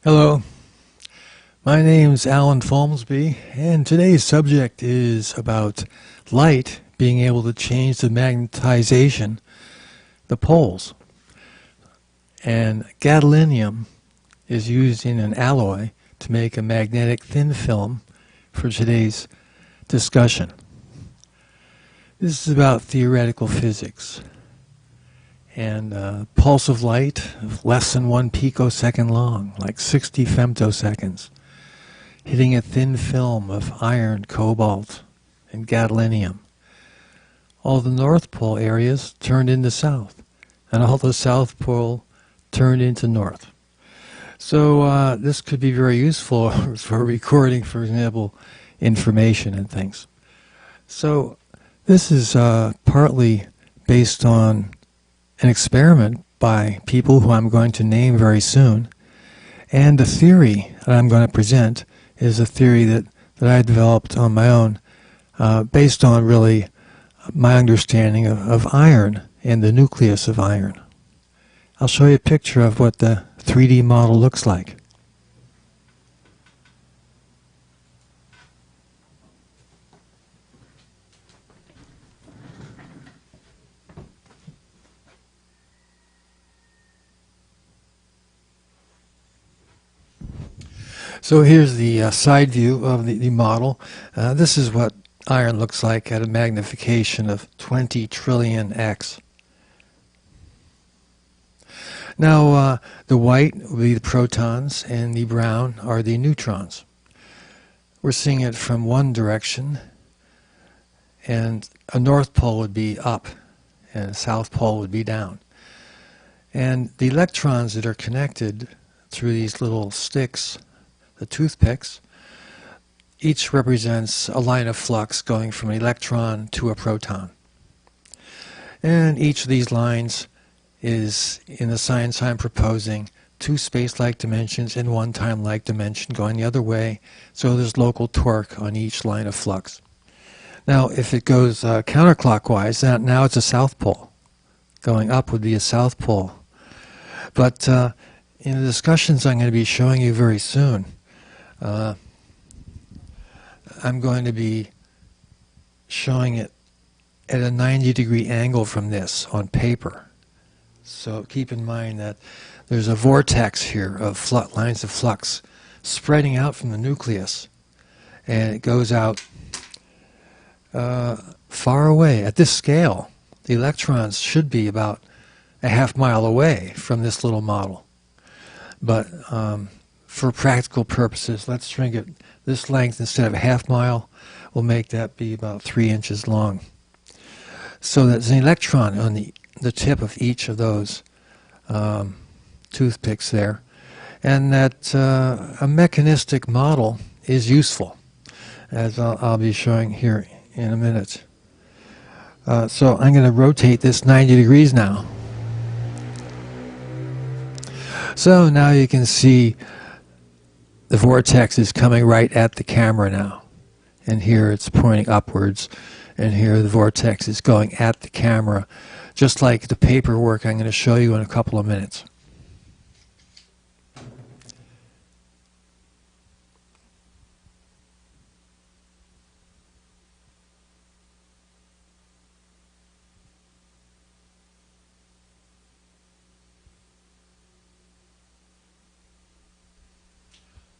Hello, my name's Alan Folmsby, and today's subject is about light being able to change the magnetization, the poles. And gadolinium is used in an alloy to make a magnetic thin film for today's discussion. This is about theoretical physics. And pulse of light of less than 1 picosecond long, like 60 femtoseconds, hitting a thin film of iron, cobalt, and gadolinium. All the North Pole areas turned into south, and all the South Pole turned into north. So this could be very useful for recording, for example, information and things. So this is partly based on an experiment by people who I'm going to name very soon, and the theory that I'm going to present is a theory that I developed on my own, based on really my understanding of iron and the nucleus of iron. I'll show you a picture of what the 3D model looks like. So here's the side view of the model. This is what iron looks like at a magnification of 20 trillion x. Now the white will be the protons and the brown are the neutrons. We're seeing it from one direction, and a north pole would be up and a south pole would be down. And the electrons that are connected through these little sticks, the toothpicks, each represents a line of flux going from an electron to a proton. And each of these lines is, in the science I'm proposing, 2 space-like dimensions and 1 time-like dimension going the other way, so there's local torque on each line of flux. Now if it goes counterclockwise, now it's a south pole. Going up would be a south pole. But in the discussions I'm going to be showing you very soon, I'm going to be showing it at a 90-degree angle from this on paper. So keep in mind that there's a vortex here of lines of flux spreading out from the nucleus, and it goes out far away. At this scale, the electrons should be about a half-mile away from this little model. But for practical purposes, let's shrink it this length instead of a half-mile. We'll make that be about 3 inches long. So there's an electron on the tip of each of those toothpicks there, and that a mechanistic model is useful, as I'll be showing here in a minute. So I'm going to rotate this 90 degrees now. So now you can see the vortex is coming right at the camera now. And here it's pointing upwards, and here the vortex is going at the camera, just like the paperwork I'm going to show you in a couple of minutes.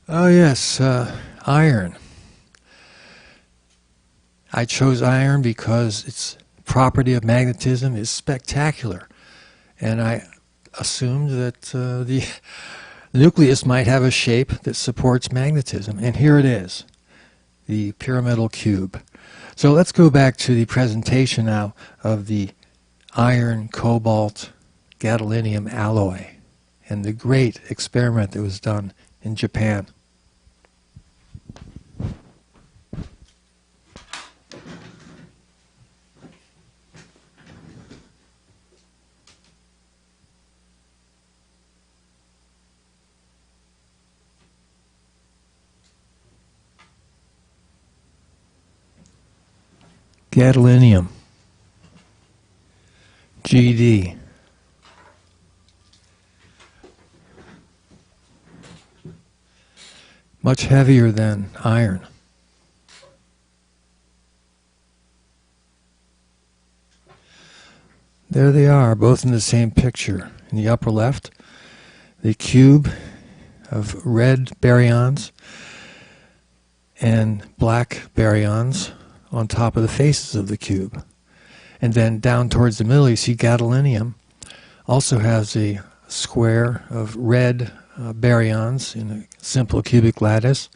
Oh yes, iron. I chose iron because its property of magnetism is spectacular, and I assumed that the nucleus might have a shape that supports magnetism, and here it is, the pyramidal cube. So let's go back to the presentation now of the iron-cobalt gadolinium alloy and the great experiment that was done in Japan. Gadolinium, GD. much heavier than iron. There they are, both in the same picture. In the upper left, the cube of red baryons and black baryons on top of the faces of the cube. And then down towards the middle, you see gadolinium also has a square of red baryons in a simple cubic lattice,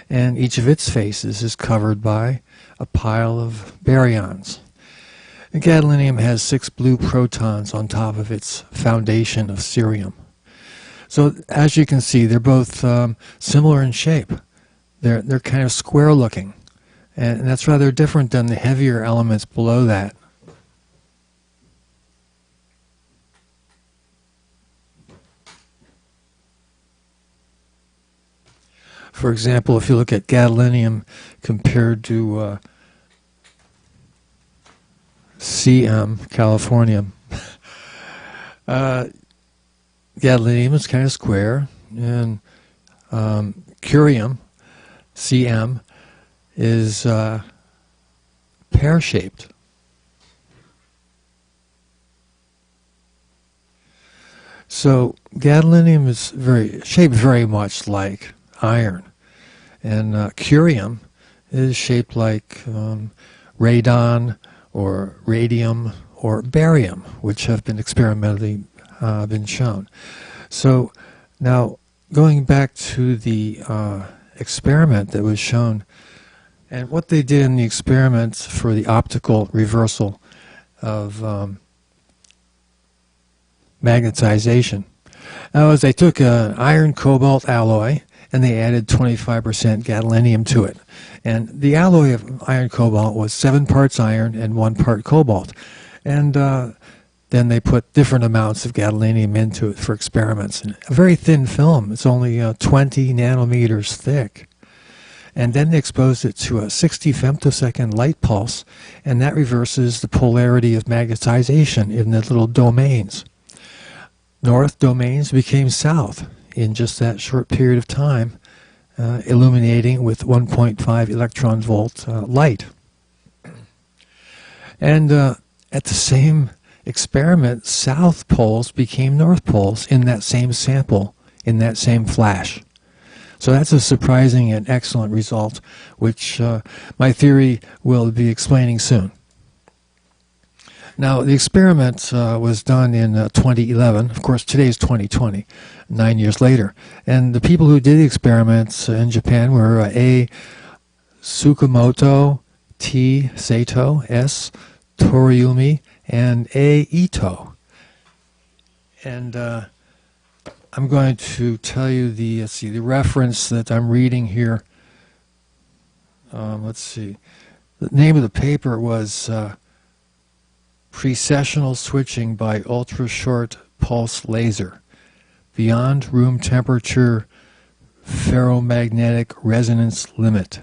and each of its faces is covered by a pile of baryons. And gadolinium has 6 blue protons on top of its foundation of cerium. So as you can see, they're both similar in shape. They're kind of square looking, and that's rather different than the heavier elements below that. For example, if you look at gadolinium compared to CM, californium, gadolinium is kind of square, and curium, CM, is pear-shaped. So gadolinium is shaped very much like iron, and curium is shaped like radon or radium or barium, which have been experimentally been shown. So now going back to the experiment that was shown, and what they did in the experiments for the optical reversal of magnetization. Now, as they took an iron-cobalt alloy and they added 25% gadolinium to it. And the alloy of iron-cobalt was 7 parts iron and 1 part cobalt. And then they put different amounts of gadolinium into it for experiments. And a very thin film, it's only 20 nanometers thick. And then they exposed it to a 60 femtosecond light pulse, and that reverses the polarity of magnetization in the little domains. North domains became south in just that short period of time, illuminating with 1.5 electron volt light. And at the same experiment, south poles became north poles in that same sample, in that same flash. So that's a surprising and excellent result, which my theory will be explaining soon. Now, the experiment was done in 2011. Of course, today is 2020, 9 years later. And the people who did the experiments in Japan were A. Tsukamoto, T. Sato, S. Toriumi, and A. Ito. And I'm going to tell you the reference that I'm reading here. Let's see. The name of the paper was Precessional Switching by Ultra-Short Pulse Laser, Beyond Room Temperature Ferromagnetic Resonance Limit.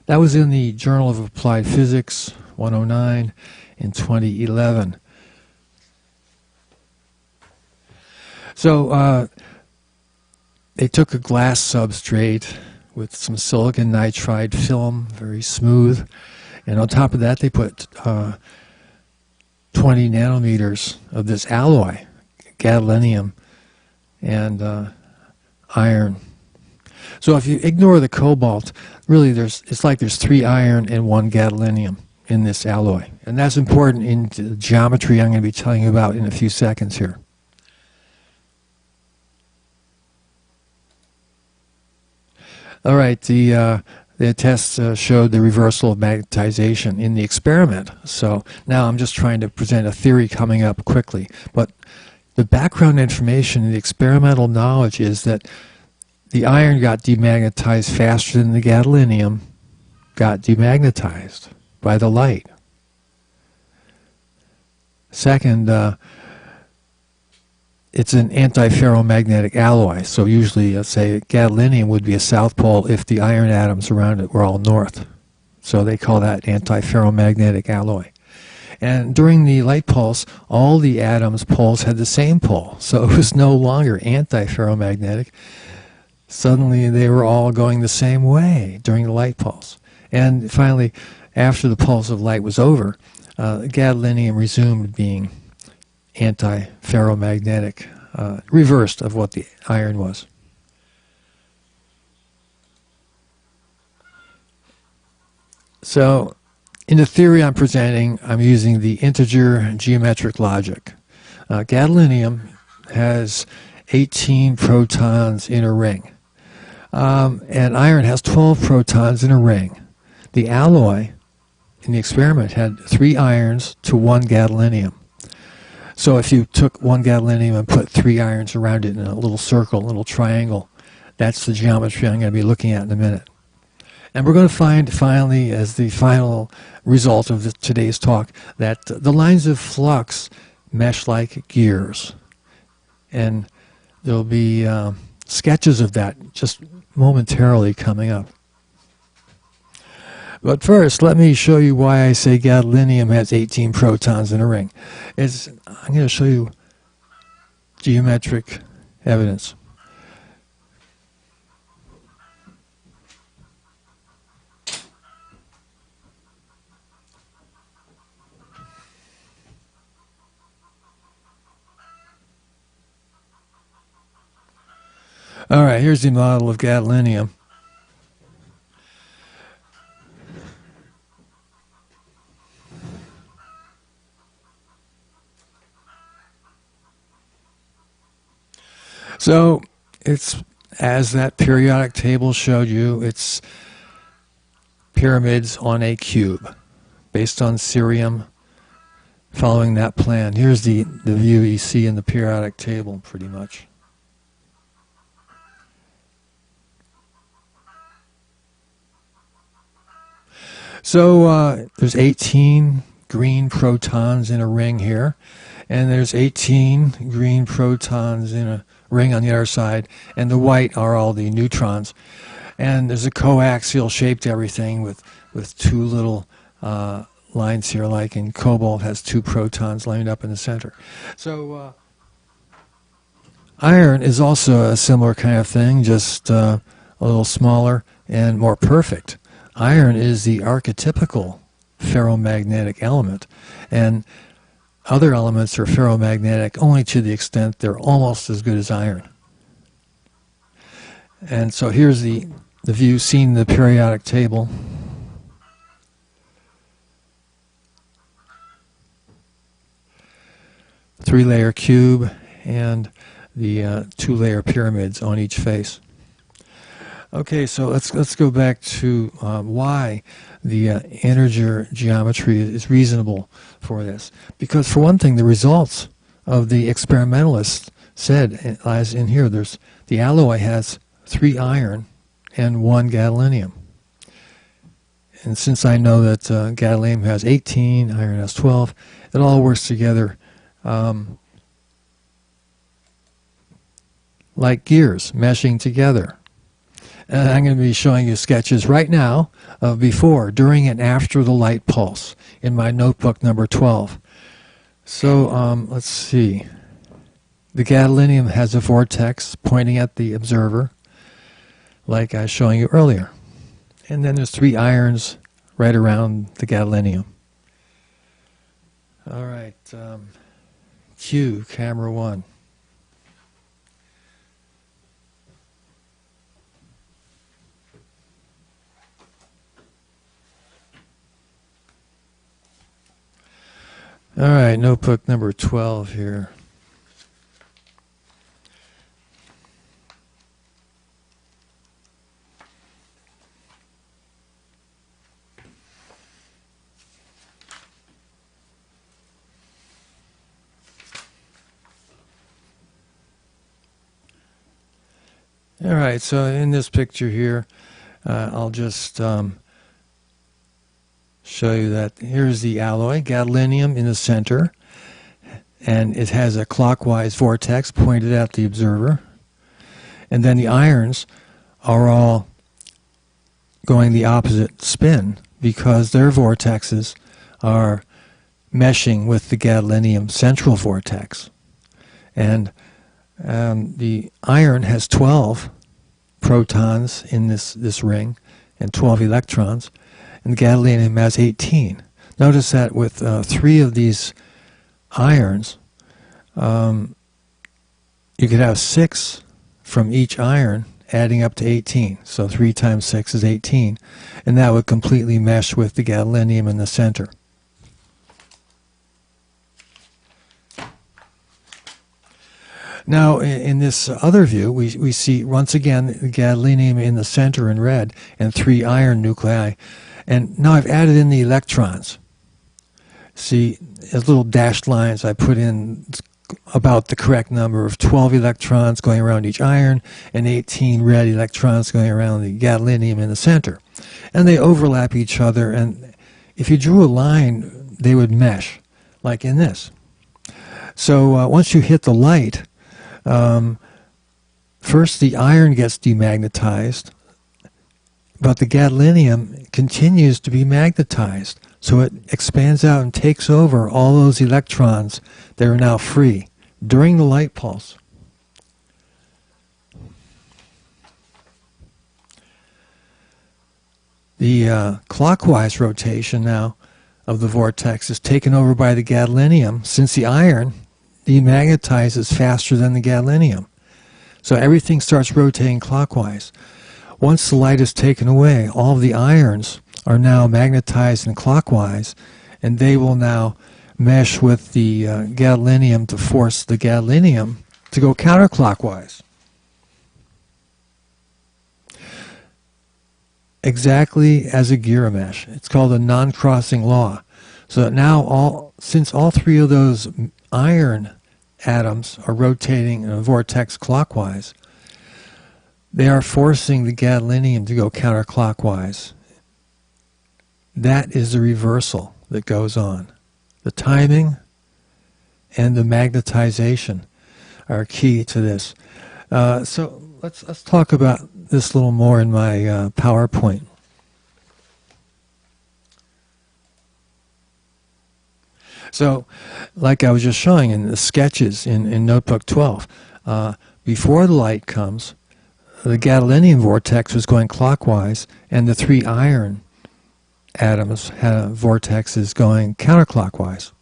That was in the Journal of Applied Physics 109 in 2011. So they took a glass substrate with some silicon nitride film, very smooth, and on top of that they put 20 nanometers of this alloy, gadolinium and iron. So if you ignore the cobalt, really it's like there's 3 iron and 1 gadolinium in this alloy. And that's important in the geometry I'm going to be telling you about in a few seconds here. All right, the tests showed the reversal of magnetization in the experiment. So now I'm just trying to present a theory coming up quickly. But the background information in the experimental knowledge is that the iron got demagnetized faster than the gadolinium got demagnetized by the light. Second, it's an antiferromagnetic alloy, so usually, let's say, gadolinium would be a south pole if the iron atoms around it were all north. So they call that antiferromagnetic alloy. And during the light pulse, all the atoms' poles had the same pole, so it was no longer antiferromagnetic. suddenly they were all going the same way during the light pulse. And finally, after the pulse of light was over, gadolinium resumed being anti-ferromagnetic, reversed of what the iron was. So, in the theory I'm presenting, I'm using the integer geometric logic. Gadolinium has 18 protons in a ring. And iron has 12 protons in a ring. The alloy in the experiment had 3 irons to 1 gadolinium. So if you took 1 gadolinium and put 3 irons around it in a little circle, a little triangle, that's the geometry I'm going to be looking at in a minute. And we're going to find finally, as the final result of today's talk, that the lines of flux mesh like gears. And there'll be sketches of that just momentarily coming up. But first, let me show you why I say gadolinium has 18 protons in a ring. I'm going to show you geometric evidence. All right, here's the model of gadolinium. So it's, as that periodic table showed you, it's pyramids on a cube based on cerium, following that plan. Here's the view you see in the periodic table pretty much. So there's 18 green protons in a ring here, and there's 18 green protons in a ring on the other side, and the white are all the neutrons. And there's a coaxial shape to everything with 2 little lines here, like in cobalt has 2 protons lined up in the center. So iron is also a similar kind of thing, just a little smaller and more perfect. Iron is the archetypical ferromagnetic element, and other elements are ferromagnetic only to the extent they're almost as good as iron. And so here's the view seen in the periodic table. Three-layer cube and the 2-layer pyramids on each face. Okay, so let's go back to why the integer geometry is reasonable for this. Because for one thing, the results of the experimentalists said, as in here, the alloy has 3 iron and 1 gadolinium. And since I know that gadolinium has 18, iron has 12, it all works together like gears meshing together. And I'm going to be showing you sketches right now of before, during, and after the light pulse in my notebook number 12. So let's see. The gadolinium has a vortex pointing at the observer, like I was showing you earlier. And then there's 3 irons right around the gadolinium. All right. Cue camera 1. All right, notebook number 12 here. All right, so in this picture here, I'll just show you that here's the alloy, gadolinium in the center, and it has a clockwise vortex pointed at the observer. And then the irons are all going the opposite spin because their vortexes are meshing with the gadolinium central vortex. And the iron has 12 protons in this ring and 12 electrons, and the gadolinium has 18. Notice that with 3 of these irons, you could have 6 from each iron, adding up to 18. So 3 times 6 is 18, and that would completely mesh with the gadolinium in the center. Now, in this other view, we see once again the gadolinium in the center in red and 3 iron nuclei. And now I've added in the electrons. See, as little dashed lines I put in about the correct number of 12 electrons going around each iron and 18 red electrons going around the gadolinium in the center. And they overlap each other, and if you drew a line, they would mesh, like in this. So once you hit the light, first the iron gets demagnetized, but the gadolinium continues to be magnetized. So it expands out and takes over all those electrons that are now free during the light pulse. The clockwise rotation now of the vortex is taken over by the gadolinium, since the iron demagnetizes faster than the gadolinium. So everything starts rotating clockwise. Once the light is taken away, all of the irons are now magnetized and clockwise, and they will now mesh with the gadolinium to force the gadolinium to go counterclockwise. Exactly as a gear mesh. It's called a non-crossing law. So that now since all 3 of those iron atoms are rotating in a vortex clockwise, they are forcing the gadolinium to go counterclockwise. That is the reversal that goes on. The timing and the magnetization are key to this. So let's talk about this a little more in my PowerPoint. So, like I was just showing in the sketches in Notebook 12, before the light comes, the gadolinium vortex was going clockwise, and the 3 iron atoms have vortexes going counterclockwise.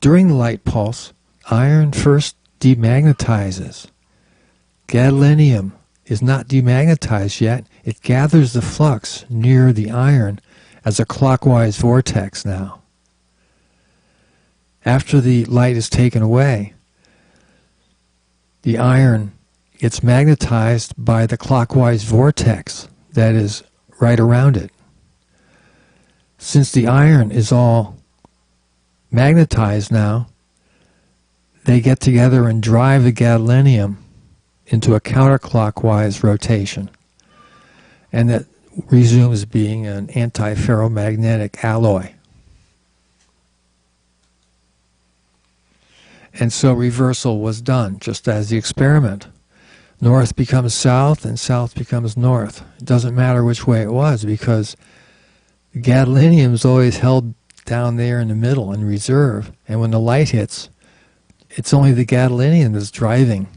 During the light pulse, iron first demagnetizes. Gadolinium is not demagnetized yet. It gathers the flux near the iron as a clockwise vortex now. After the light is taken away, the iron gets magnetized by the clockwise vortex that is right around it. Since the iron is all magnetized now, they get together and drive the gadolinium into a counterclockwise rotation. And that resumes being an antiferromagnetic alloy. And so reversal was done, just as the experiment. North becomes south and south becomes north. It doesn't matter which way it was, because the gadolinium is always held down there in the middle in reserve, and when the light hits, it's only the gadolinium that's driving.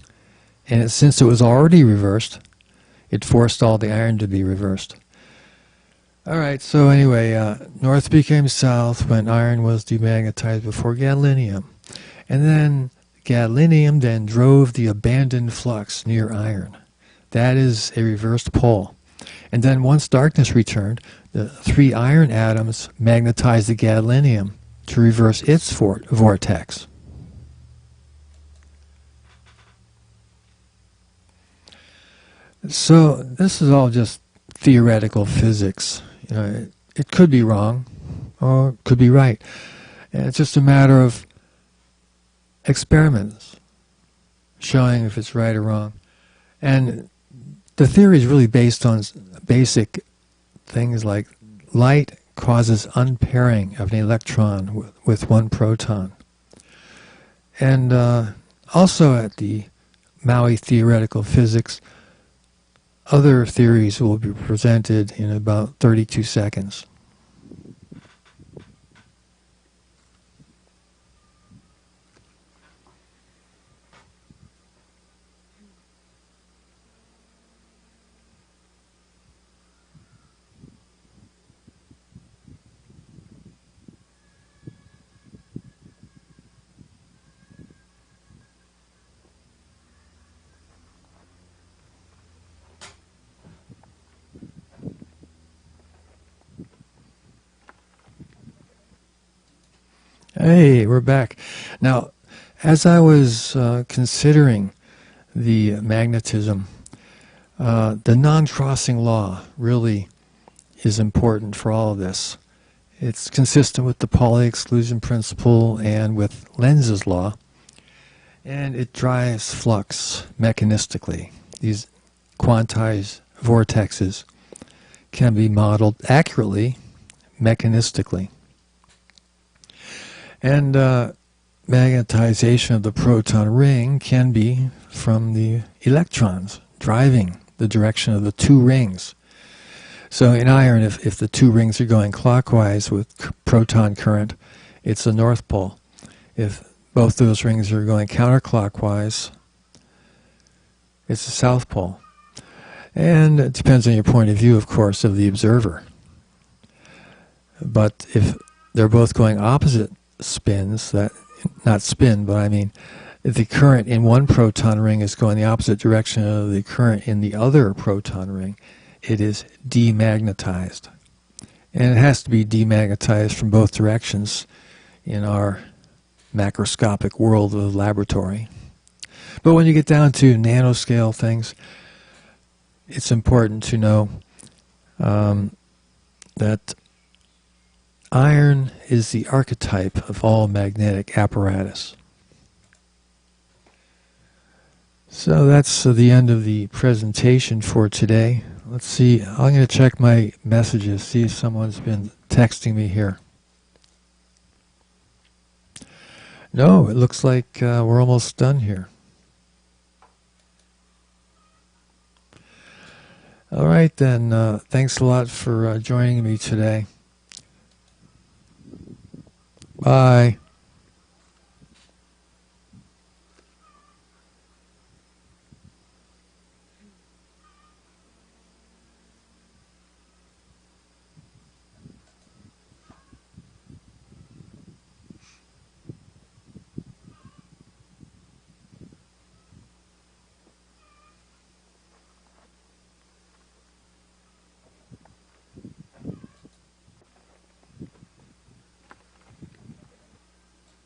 And since it was already reversed, it forced all the iron to be reversed. All right, so anyway, north became south when iron was demagnetized before gadolinium. And then gadolinium then drove the abandoned flux near iron. That is a reversed pole. And then once darkness returned, the 3 iron atoms magnetized the gadolinium to reverse its vortex. So this is all just theoretical physics. You know, it could be wrong, or it could be right. And it's just a matter of experiments showing if it's right or wrong. And the theory is really based on basic things like light causes unpairing of an electron with 1 proton. And also at the Maui Theoretical Physics, other theories will be presented in about 32 seconds. Hey, we're back. Now, as I was considering the magnetism, the non-crossing law really is important for all of this. It's consistent with the Pauli exclusion principle and with Lenz's law, and it drives flux mechanistically. These quantized vortexes can be modeled accurately mechanistically. And magnetization of the proton ring can be from the electrons driving the direction of the two rings. So in iron, if the two rings are going clockwise with proton current, it's the north pole. If both those rings are going counterclockwise, it's the south pole. And it depends on your point of view, of course, of the observer. But if they're both going opposite spins, not spin, but I mean, if the current in one proton ring is going the opposite direction of the current in the other proton ring, it is demagnetized. And it has to be demagnetized from both directions in our macroscopic world of the laboratory. But when you get down to nanoscale things, it's important to know that iron is the archetype of all magnetic apparatus. So that's the end of the presentation for today. Let's see, I'm going to check my messages, see if someone's been texting me here. No, it looks like we're almost done here. All right then, thanks a lot for joining me today. Bye.